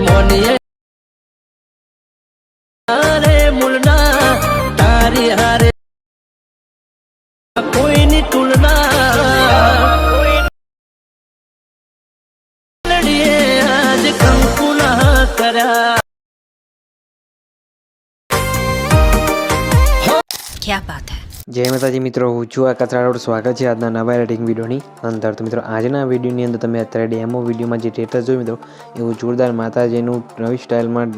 મોનીએ રે મૂળના તારી હારે કોઈની તુલના લડીએ આજ કંકુના કર્યા क्या बात है। जय माताजी मित्रों, હું છું આકાશ રાઠોડ। સ્વાગત છે આજના નવા એડિટિંગ વિડીયોની અંદર। તો મિત્રો આજના વિડીયોની અંદર તમે અત્યારે ડેમો વિડીયોમાં જે સ્ટેટસ જોયું મિત્રો, એવું જોરદાર માતાજીનું નવી સ્ટાઇલમાં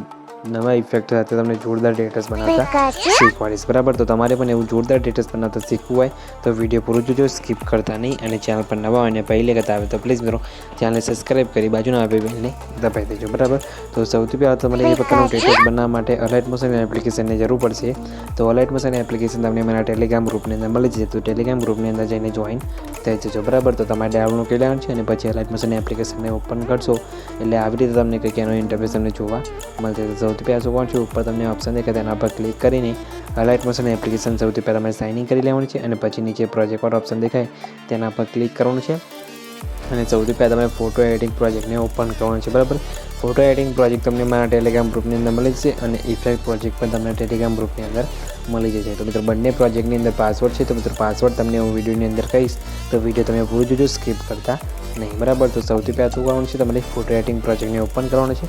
નવા ઇફેક્ટ સાથે તમને જોરદાર સ્ટેટસ બનાવતા શીખવાડીશ, બરાબર? તો તમારે પણ એવું જોરદાર સ્ટેટસ બનાવતા શીખવું હોય તો વિડીયો પૂરું જોજો, સ્કીપ કરતા નહીં। અને ચેનલ પર નવા હોય અને પહેલી વખત આવે તો પ્લીઝ મિત્રો ચેનલને સબસ્ક્રાઈબ કરી બાજુના આપે બેલને દબાવી દેજો, બરાબર? તો સૌથી પહેલાં તમારે એ પ્રકારનું સ્ટેટસ બનાવવા માટે અલાઇટ મોશન એપ્લિકેશનની જરૂર પડશે। તો અલાઇટ મોશન એપ્લિકેશન તમને મારા ટેલિગ્રામ ગ્રુપની અંદર મળી જશે, તો ટેલિગ્રામ ગ્રુપની અંદર જઈને જોઈન થઈ જજો, બરાબર? તો તમારે ડાઉનલોડ કરી લેવાનું છે અને પછી અલાઇટ મોશન એપ્લિકેશનને ઓપન કરશો એટલે આવી રીતે તમને કંઈક એનો ઇન્ટરફેસ તમને જોવા મળશે। સૌથી પહેલાં શું કોણ છું ઉપર તમને ઓપ્શન દેખાય તેના પર ક્લિક કરીને અલાઇટ મોશન એપ્લિકેશન સૌથી પહેલાં તમારે સાઇન ઇન કરી લેવાનું છે અને પછી નીચે પ્રોજેક્ટ પર ઓપ્શન દેખાય તેના પર ક્લિક કરવાનું છે અને સૌથી પહેલાં તમારે ફોટો એડિટિંગ પ્રોજેક્ટને ઓપન કરવાનું છે, બરાબર? ફોટો એડિટિંગ પ્રોજેક્ટ તમને મારા ટેલિગ્રામ ગ્રુપની અંદર મળી જશે અને ઇફેક્ટ પ્રોજેક્ટ પણ તમને ટેલિગ્રામ ગ્રુપની અંદર મળી જશે। તો મિત્રો બંને પ્રોજેક્ટની અંદર પાસવર્ડ છે, તો મિત્રો પાસવર્ડ તમને હું વિડીયોની અંદર કહીશ તો વિડીયો તમે પૂરું જોજો, સ્કીપ કરતા નહીં, બરાબર? તો સૌથી પહેલાં શું કરવાનું છે, તમારે ફોટો એડિટિંગ પ્રોજેક્ટને ઓપન કરવાનું છે।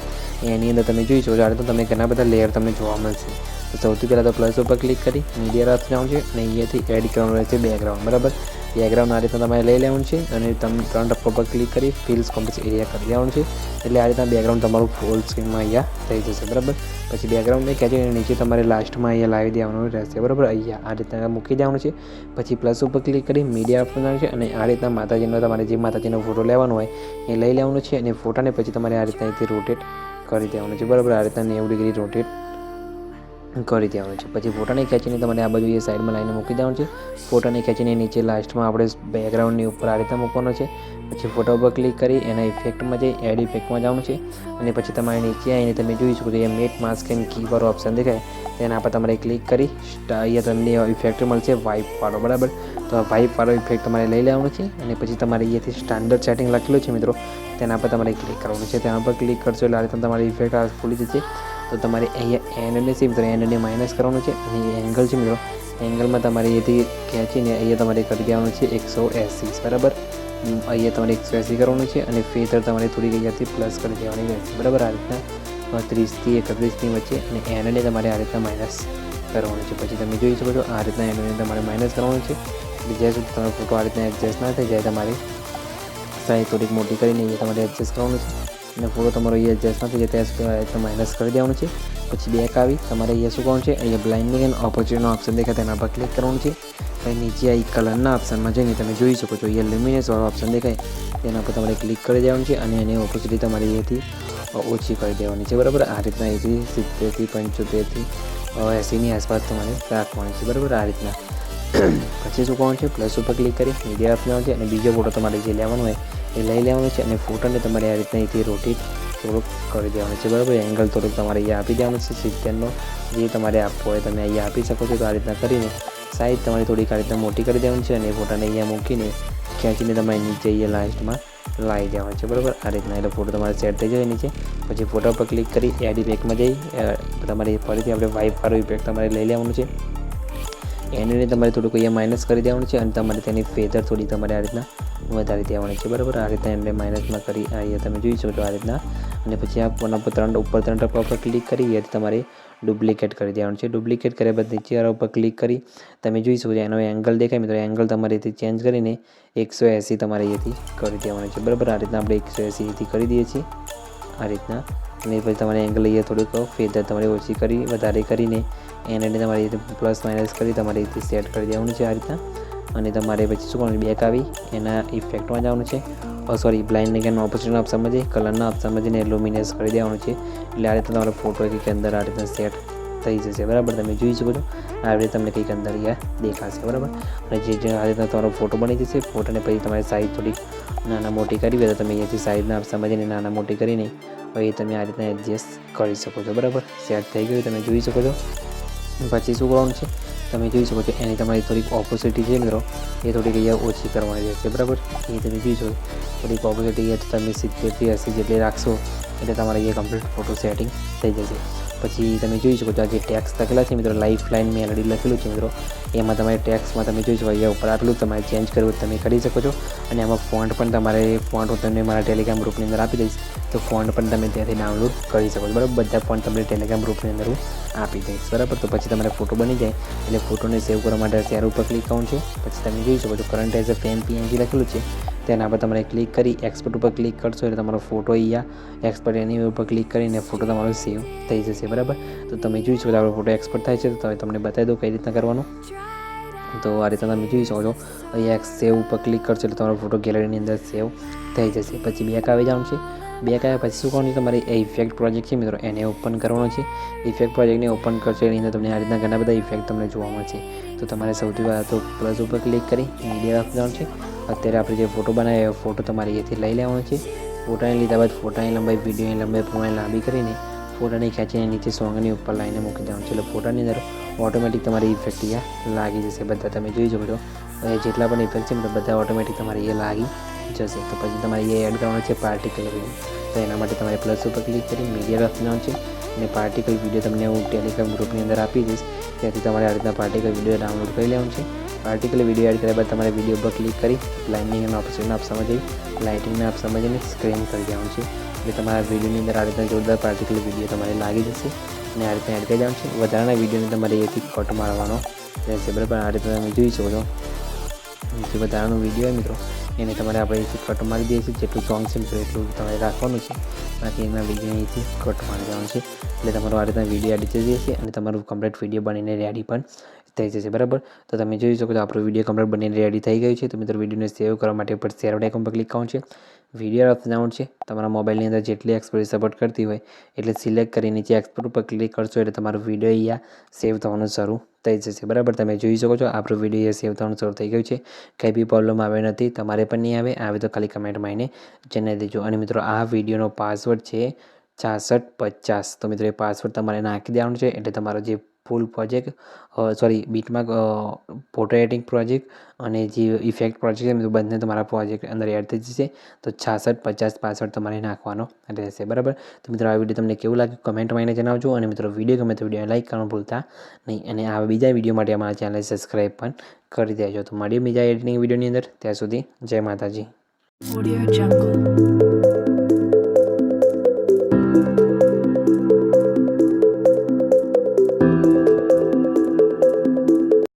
એની અંદર તમે જોઈ શકો છો તો તમને ઘણા બધા લેયર તમને જોવા મળશે। તો સૌથી પહેલાં તો પ્લસ ઉપર ક્લિક કરી મીડિયા રાત જવાનું છે અને અહીંયાથી એડ કરવાનું રહેશે બેકગ્રાઉન્ડ, બરાબર? બેકગ્રાઉન્ડ આ રીતના તમારે લઈ લેવાનું છે અને તમે 3 ટપ્પા પર ક્લિક કરી ફિલ્સ કોમ્પ્લેક્સ એરિયા કરી દેવાનું છે એટલે આ રીતના બેકગ્રાઉન્ડ તમારું ફૂલ સ્ક્રીનમાં અહીંયા થઈ જશે, બરાબર? પછી બેકગ્રાઉન્ડને ખેંચીને નીચે તમારે લાસ્ટમાં અહીંયા લાવી દેવાનું રહેશે, બરાબર? અહીંયા આ રીતના મૂકી દેવાનું છે। પછી પ્લસ ઉપર ક્લિક કરી મીડિયા આપવાનું છે અને આ રીતના માતાજીનો તમારે જે માતાજીનો ફોટો લેવાનો હોય એ લઈ લેવાનો છે અને ફોટાને પછી તમારે આ રીતના અહીંથી રોટેટ કરી દેવાનું છે, બરાબર? આ રીતના 90 ડિગ્રી રોટેટ કરી દેવાનું છે। પછી ફોટાને ખેંચીને તમારે આ બાજુ એ સાઈડમાં લાઈને મૂકી દેવાનું છે। ફોટાને ખેંચીને નીચે લાસ્ટમાં આપણે બેકગ્રાઉન્ડની ઉપર આ રીતના મૂકવાનો છે। પછી ફોટા ઉપર ક્લિક કરી એના ઇફેક્ટમાં જઈ એડ ઇફેક્ટમાં જવાનું છે અને પછી તમારે નીચે આવીને તમે જોઈ શકો છો એ મેક માસ્ક એન્ડ કીવાળો ઓપ્શન દેખાય તેના પર તમારે ક્લિક કરી અહીંયા તમને ઇફેક્ટ મળશે વાઇપવાળો, બરાબર? તો વાઇપવાળો ઇફેક્ટ તમારે લઈ લેવાનું છે અને પછી તમારે અહીંયાથી સ્ટાન્ડર્ડ સેટિંગ લખેલું છે મિત્રો તેના પર તમારે ક્લિક કરવાનું છે। તેના પર ક્લિક કરશો એટલે આ રીતના તમારી ઇફેક્ટ ખુલી જશે। તો તમારે અહીંયા એનને છે મિત્રો, એનને માઇનસ કરવાનું છે અને એંગલ છે મિત્રો, એંગલમાં તમારે અહીંયાથી ખેંચીને અહીંયા તમારે કરી દેવાનું છે 180, બરાબર? અહીંયા તમારે 180 કરવાનું છે અને ફેદર તમારે થોડી અહીંયાથી પ્લસ કરી દેવાની રહેશે, બરાબર? આ રીતના 30 થી 31ની વચ્ચે અને એનને તમારે આ રીતના માઇનસ કરવાનું છે। પછી તમે જોઈ શકો છો આ રીતના એનને તમારે માઇનસ કરવાનું છે એટલે જ્યાં સુધી તમારો ફોટો આ રીતના એડજસ્ટ ના થઈ જાય તમારે સાઈઝ થોડીક મોટી કરીને અહીંયા તમારે એડજસ્ટ કરવાનું છે અને ફોટો તમારો અહીંયા એડજસ્ટ ના થઈ જાય ત્યાં સુધી આ રીતના માઇનસ કરી દેવાનું છે। પછી બેક આવી તમારે અહીંયા શું કરવાનું છે, અહીંયા બ્લાઇન્ડિંગ એન્ડ ઓપોર્ચ્યુનિટીનો ઓપ્શન દેખાય તેના પર ક્લિક કરવાનું છે। પછી નીચે આ કલરના ઓપ્શનમાં જઈને તમે જોઈ શકો છો અહીંયા લ્યુમિનસવાળો ઓપ્શન દેખાય તેના પર તમારે ક્લિક કરી દેવાનું છે અને એની ઓપોર્ચ્યુનિટી તમારે અહીંયાથી ઓછી કરી દેવાની છે, બરાબર? આ રીતના અહીંથી 70 થી 75 થી 80ની આસપાસ તમારે રાખવાની છે, બરાબર? આ રીતના પછી શું કરવાનું છે, પ્લસ ઉપર ક્લિક કરી મીડિયા આપવાનું છે અને બીજો ફોટો તમારે જે લેવાનો હોય એ લઈ લેવાનો છે અને ફોટોને તમારે આ રીતના અહીંથી રોટેટ થોડુંક કરી દેવાનું છે, બરાબર? એંગલ થોડુંક તમારે અહીંયા આપી દેવાનું છે 70નો જે તમારે આપવો હોય તમે અહીંયા આપી શકો છો। તો આ રીતના કરીને સાઈઝ તમારે થોડીક આ રીતના મોટી કરી દેવાની છે અને ફોટાને અહીંયા મૂકીને ખેંચીને તમારે નીચે અહીંયા લાસ્ટમાં લાવી દેવાનું છે, બરાબર? આ રીતના એટલે ફોટો તમારે સેટ થઈ જાય નીચે। પછી ફોટા પર ક્લિક કરી એડ ઇફેક્ટમાં જઈ તમારે ફરીથી આપણે વાઇપવાળો ઇફેક્ટ તમારે લઈ લેવાનું છે, એને તમારે થોડુંક અહીંયા માઇનસ કરી દેવાનું છે અને તમારે તેની ફેદર થોડી તમારે આ રીતના વધારી દેવાની છે, બરાબર? આ રીતના એમને માઇનસમાં કરી અહીંયા તમે જોઈ શકો છો આ રીતના અને પછી આ ફોન ઉપર 3 ટપ્પા પર ક્લિક કરી એ તમારે ડુપ્લિકેટ કરી દેવાનું છે। ડુપ્લિકેટ કર્યા બાદ નીચે ઉપર ક્લિક કરી તમે જોઈ શકો છો એનો એંગલ દેખાય મિત્રો, એંગલ તમારે અહીંથી ચેન્જ કરીને 180 તમારે અહીંયાથી કરી દેવાનું છે, બરાબર? આ રીતના આપણે 180 અહીંથી કરી દઈએ છીએ આ રીતના અને પછી તમારે એંગલ અહીંયા થોડુંક ફેદર તમારે ઓછી કરી વધારે કરીને એને તમારે પ્લસ માઇનસ કરી તમારે અહીંથી સેટ કરી દેવાનું છે આ રીતના અને તમારે પછી શું કરવાનું, બેક આવી એના ઇફેક્ટમાં જવાનું છે, સોરી બ્લાઇન્ડિંગ એન્ડ ઓપોર્ચ્યુનિટી ઓપ્શનમાં જઈ કલરના ઓપ્શનમાં જઈને લ્યુમિનસ કરી દેવાનું છે એટલે આ રીતે તમારો ફોટો એક અંદર આ રીતના સેટ થઈ જશે, બરાબર? તમે જોઈ શકો છો આ રીતે તમને કંઈક અંદર અહીંયા દેખાશે, બરાબર? અને જે આ રીતના તમારો ફોટો બની જશે, ફોટોને પછી તમારે સાઈઝ થોડીક નાના મોટી કરવી હોય તો તમે અહીંયાથી સાઈઝના ઓપ્શનમાં જઈને નાના મોટી કરીને પછી તમે આ રીતના એડજસ્ટ કરી શકો છો, બરાબર? સેટ થઈ ગયું તમે જોઈ શકો છો। પછી શું કરવાનું છે તમે જોઈ શકો છો એની તમારી થોડીક ઓપોસિટી છે મિત્રો એ થોડીક અહીંયા ઓછી કરવાની રહેશે, બરાબર? એ તમે જોઈ શકો થોડીક ઓપોસિટી તમે 70 થી 80 જેટલી રાખશો એટલે તમારે અહીંયા કમ્પ્લીટ ફોટો સેટિંગ થઈ જશે. પછી તમે જોઈ શકો છો આ જે ટેક્સ લખેલા છે મિત્રો, લાઈફ લાઇન મેલડી લખેલું છે મિત્રો, એમાં તમારે ટેક્સમાં તમે જોઈ શકો અહીંયા ઉપર આટલું તમારે ચેન્જ કરવું તમે કરી શકો છો. અને આમાં ફોન્ટ પણ તમારે ફોન્ટ હું તમને મારા ટેલિગ્રામ ગ્રુપની અંદર આપી દઈશ, તો ફોન્ટ પણ તમે ત્યાંથી ડાઉનલોડ કરી શકો છો. બરાબર, બધા ફોન્ટ તમને ટેલિગ્રામ ગ્રુપની અંદર હું આપી દઈશ. બરાબર, તો પછી તમારે ફોટો બની જાય એટલે ફોટોને સેવ કરવા માટે શેર ઉપર ક્લિક કરવાનું છે. પછી તમે જોઈ શકો છો current as a frame PNG લખેલું છે, તેના પર તમારે ક્લિક કરી એક્સપોર્ટ ઉપર ક્લિક કરશો એટલે તમારો ફોટો અહીંયા એક્સપોર્ટ એની ઉપર ક્લિક કરીને ફોટો તમારો સેવ થઈ જશે. બરાબર, તો તમે જોઈ શકો છો આપણો ફોટો એક્સપોર્ટ થાય છે, તો તમને બતાવી દઉં કઈ રીતના કરવાનું. તો આ રીતે તમે જોઈ શકો છો અહીંયા સેવ ઉપર ક્લિક કરશો એટલે તમારો ફોટો ગેલેરીની અંદર સેવ થઈ જશે. પછી બેક આવી જવાનું છે. બેક આવ્યા પછી શું કરવાનું છે, તમારે એ ઇફેક્ટ પ્રોજેક્ટ છે મિત્રો એને ઓપન કરવાનો છે. ઇફેક્ટ પ્રોજેક્ટને ઓપન કરશો એની અંદર તમને આ રીતના ઘણા બધા ઇફેક્ટ તમને જોવા મળશે. તો તમારે સૌથી પહેલાં તો પ્લસ ઉપર ક્લિક કરી મીડિયા રાખી દેવાનું છે. અત્યારે આપણે જે ફોટો બનાવ્યો એ ફોટો તમારે અહીંયાથી લઈ લેવાનો છે. ફોટાને લીધા બાદ ફોટાની લંબાઈ વિડીયોની લંબાઈ પ્રમાણે લાંબી કરીને ફોટાને ખેંચીને નીચે સોંગની ઉપર લાઈને મૂકી દેવાનું છે. એટલે ફોટાની અંદર ઓટોમેટિક તમારી ઇફેક્ટ અહીંયા લાગી જશે. બધા તમે જોઈ શકો છો જેટલા પણ ઇફેક્ટ છે મિત્રો બધા ઓટોમેટિક તમારે અહીંયા લાગી જશે. તો પછી તમારે અહીંયા એડ કરવાનો છે પાર્ટિકલ વિડીયો. તો એના માટે તમારે પ્લસ ઉપર ક્લિક કરી મીડિયા રાખી દેવાનું છે. અને પાર્ટિકલ વિડીયો તમને હું ટેલિગ્રામ ગ્રુપની અંદર આપી દઈશ, ત્યાંથી તમારે આ રીતના પાર્ટિકલ વિડીયો ડાઉનલોડ કરી લેવાનું છે. પાર્ટિકલ વિડીયો એડ કર્યા બાદ તમારે વિડીયો પર ક્લિક કરી બ્લાઇન્ડિંગના ઓપ્શન આપવામાં જઈ લાઇટિંગના આપવામાં જઈને સ્ક્રીન કરી દેવાનું છે. એટલે તમારા વિડીયોની અંદર આ રીતના જોરદાર પાર્ટિકલ વિડીયો તમારે લાગી જશે. અને આ રીતના એડ કરી દેવાનું છે. વધારાના વિડીયોને તમારે અહીંથી કટ મારવાનો રહેશે. બરાબર, આ રીતે તમે જોઈ શકો છો જે વધારાનો વિડીયો હોય મિત્રો એને તમારે આપણે અહીંથી કટ મારી દઈએ છીએ. જેટલું સોંગ છે મિત્રો એટલું તમારે રાખવાનું છે, બાકી એના વિડીયો અહીંથી કટ મારી દેવાનું છે. એટલે તમારો આ રીતના વિડીયો એડિટ થઈ જશે અને તમારું કમ્પ્લીટ વિડીયો બનીને રેડી પણ થઈ જશે. બરાબર, તો તમે જોઈ શકો છો આપણો વિડીયો કમ્પ્લીટ બનીને રેડી થઈ ગયું છે. તો મિત્રો વિડીયોને સેવ કરવા માટે ઉપર શેર આઇકન પર ક્લિક કરવાનું છે. વિડીયો આપવાનું છે. તમારા મોબાઈલની અંદર જેટલી એક્સપોર્ટ સપોર્ટ કરતી હોય એટલે સિલેક્ટ કરી નીચે એક્સપોર્ટ ઉપર ક્લિક કરશો એટલે તમારો વિડીયો અહીંયા સેવ થવાનું શરૂ થઈ જશે. બરાબર, તમે જોઈ શકો છો આપણો વિડીયો સેવ થવાનું શરૂ થઈ ગયું છે. કંઈ બી પ્રોબ્લેમ આવે નથી, તમારે પણ નહીં આવે તો ખાલી કમેન્ટમાં એને જણાવી દેજો. અને મિત્રો આ વિડીયોનો પાસવર્ડ છે 6650. તો મિત્રો એ પાસવર્ડ તમારે નાખી દેવાનું છે એટલે તમારો જે ફૂલ પ્રોજેક્ટ બીટમાર્ક ફોટો એડિટિંગ પ્રોજેક્ટ અને જે ઇફેક્ટ પ્રોજેક્ટ છે મિત્રો બંને તમારા પ્રોજેક્ટ અંદર એડ થઈ જશે. તો 6650 પાસવર્ડ તમારે નાખવાનો રહેશે. બરાબર, તો મિત્રો આ વિડીયો તમને કેવું લાગ્યું કમેન્ટમાં એને જણાવજો. અને મિત્રો વિડીયો ગમે તો વિડીયોને લાઈક કરવાનું ભૂલતા નહીં. અને આ બીજા વિડીયો માટે અમારા ચેનલ સબસ્ક્રાઈબ પણ કરી દેજો. તો મળીએ બીજા એડિટિંગ વિડીયોની અંદર. ત્યાં સુધી જય માતાજી. Audio Jungle.